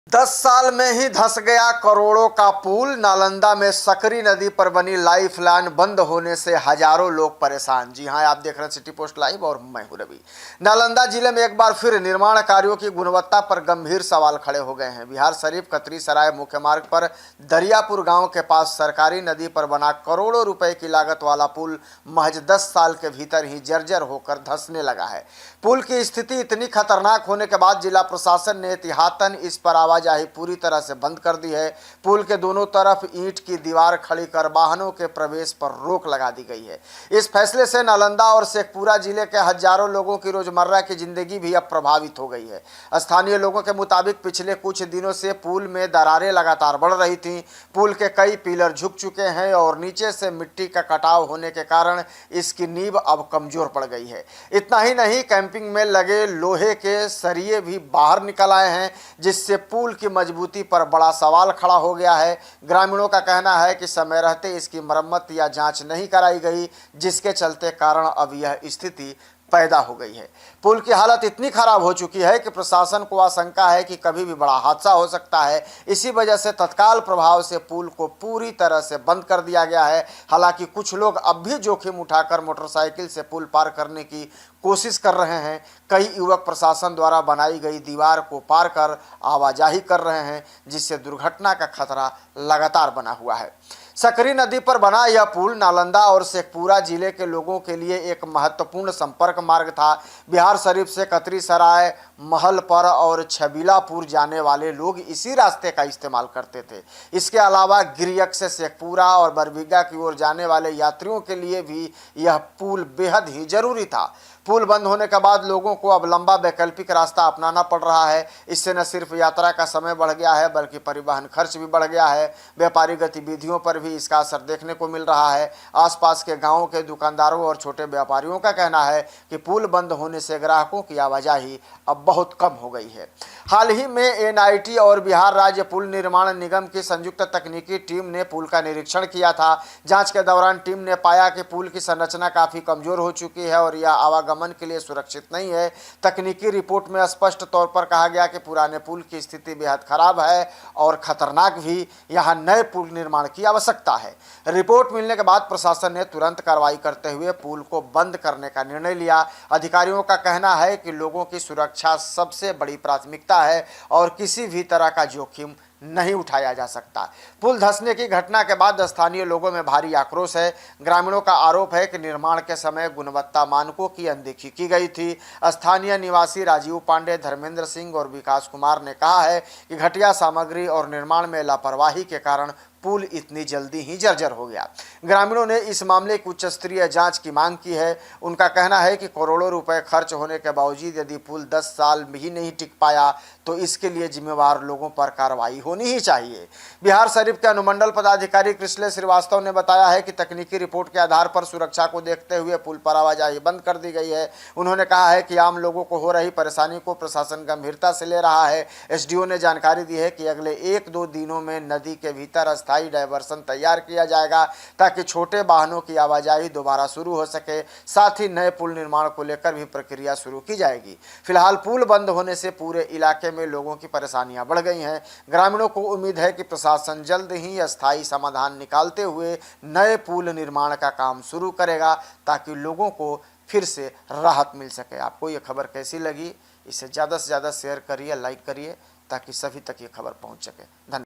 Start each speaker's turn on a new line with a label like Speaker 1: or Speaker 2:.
Speaker 1: 10 साल में ही धंस गया करोड़ों का पुल। नालंदा में सकरी नदी पर बनी लाइफलाइन बंद होने से हजारों लोग परेशान। जी हां, आप देख रहे हैं सिटी पोस्ट लाइव और मैं हूं रवि। नालंदा जिले में एक बार फिर निर्माण कार्यों की गुणवत्ता पर गंभीर सवाल खड़े हो गए हैं। बिहार शरीफ कतरी सराय मुख्य मार्ग पर दरियापुर गांव के पास सरकारी नदी पर बना करोड़ों रुपए की लागत वाला पुल महज 10 साल के भीतर ही जर्जर होकर धंसने लगा है। पुल की स्थिति इतनी खतरनाक होने के बाद जिला प्रशासन ने एहतियातन इस पर आवाजाही पूरी तरह से बंद कर दी है। पुल के दोनों तरफ ईंट की दीवार खड़ी कर वाहनों के प्रवेश पर रोक लगा दी गई है। इस फैसले से नालंदा और शेखपुरा जिले के हजारों लोगों की रोजमर्रा की जिंदगी भी अब प्रभावित हो गई है। स्थानीय लोगों के मुताबिक पिछले कुछ दिनों से पुल में दरारें लगातार बढ़ रही थीं। पुल के कई पिलर झुक चुके हैं और नीचे से मिट्टी का कटाव होने के कारण इसकी नींव अब कमजोर पड़ गई है। इतना ही नहीं, कैंपिंग में लगे लोहे के सरिये भी बाहर निकल आए हैं, जिससे पुल की मजबूती पर बड़ा सवाल खड़ा हो गया है। ग्रामीणों का कहना है कि समय रहते इसकी मरम्मत या जांच नहीं कराई गई, जिसके चलते कारण अब यह स्थिति पैदा हो गई है। पुल की हालत इतनी खराब हो चुकी है कि प्रशासन को आशंका है कि कभी भी बड़ा हादसा हो सकता है। इसी वजह से तत्काल प्रभाव से पुल को पूरी तरह से बंद कर दिया गया है। हालांकि कुछ लोग अब भी जोखिम उठाकर मोटरसाइकिल से पुल पार करने की कोशिश कर रहे हैं। कई युवक प्रशासन द्वारा बनाई गई दीवार को पार कर आवाजाही कर रहे हैं, जिससे दुर्घटना का खतरा लगातार बना हुआ है। सकरी नदी पर बना यह पुल नालंदा और शेखपुरा जिले के लोगों के लिए एक महत्वपूर्ण संपर्क मार्ग था। बिहार शरीफ से कतरी सराय, महलपर और छबीलापुर जाने वाले लोग इसी रास्ते का इस्तेमाल करते थे। इसके अलावा गिरियक से शेखपुरा और बरबीघा की ओर जाने वाले यात्रियों के लिए भी यह पुल बेहद ही जरूरी था। पुल बंद होने के बाद लोगों को अब लंबा वैकल्पिक रास्ता अपनाना पड़ रहा है। इससे न सिर्फ यात्रा का समय बढ़ गया है, बल्कि परिवहन खर्च भी बढ़ गया है। व्यापारी गतिविधियों पर भी इसका असर देखने को मिल रहा है। आसपास के गांवों के दुकानदारों और छोटे व्यापारियों का कहना है कि पुल बंद होने से ग्राहकों की आवाजाही अब बहुत कम हो गई है। हाल ही में एनआईटी और बिहार राज्य पुल निर्माण निगम की संयुक्त तकनीकी टीम ने पुल का निरीक्षण किया था। जांच के दौरान टीम ने पाया कि पुल की संरचना काफ़ी कमजोर हो चुकी है और यह आवागमन के लिए सुरक्षित नहीं है। तकनीकी रिपोर्ट में स्पष्ट तौर पर कहा गया कि पुराने पुल की स्थिति बेहद खराब है और खतरनाक भी। यहाँ नए पुल निर्माण की आवश्यकता है। रिपोर्ट मिलने के बाद प्रशासन ने तुरंत कार्रवाई करते हुए पुल को बंद करने का निर्णय लिया। अधिकारियों का कहना है कि लोगों की सुरक्षा सबसे बड़ी प्राथमिकता है और किसी भी तरह का जोखिम नहीं उठाया जा सकता। पुल धंसने की घटना के बाद स्थानीय लोगों में भारी आक्रोश है। ग्रामीणों का आरोप है कि निर्माण के समय गुणवत्ता मानकों की अनदेखी की गई थी। स्थानीय निवासी राजीव पांडे, धर्मेंद्र सिंह और विकास कुमार ने कहा है कि घटिया सामग्री और निर्माण में लापरवाही के कारण पुल इतनी जल्दी ही जर्जर हो गया। ग्रामीणों ने इस मामले की उच्च स्तरीय जांच की मांग की है। उनका कहना है कि करोड़ों रुपए खर्च होने के बावजूद यदि पुल 10 साल भी नहीं टिक पाया तो इसके लिए जिम्मेवार लोगों पर कार्रवाई होनी ही चाहिए। बिहार शरीफ के अनुमंडल पदाधिकारी कृष्ण श्रीवास्तव ने बताया है कि तकनीकी रिपोर्ट के आधार पर सुरक्षा को देखते हुए पुल पर आवाजाही बंद कर दी गई है। उन्होंने कहा है कि आम लोगों को हो रही परेशानी को प्रशासन गंभीरता से ले रहा है। एसडीओ ने जानकारी दी है कि अगले 1-2 दिनों में नदी के भीतर स्थायी डायवर्सन तैयार किया जाएगा ताकि छोटे वाहनों की आवाजाही दोबारा शुरू हो सके। साथ ही नए पुल निर्माण को लेकर भी प्रक्रिया शुरू की जाएगी। फिलहाल पुल बंद होने से पूरे इलाके में लोगों की परेशानियां बढ़ गई हैं। ग्रामीणों को उम्मीद है कि प्रशासन जल्द ही अस्थायी समाधान निकालते हुए नए पुल निर्माण का काम शुरू करेगा ताकि लोगों को फिर से राहत मिल सके। आपको ये खबर कैसी लगी? इसे ज़्यादा से ज़्यादा शेयर करिए, लाइक करिए ताकि सभी तक ये खबर पहुंच सके। धन्यवाद।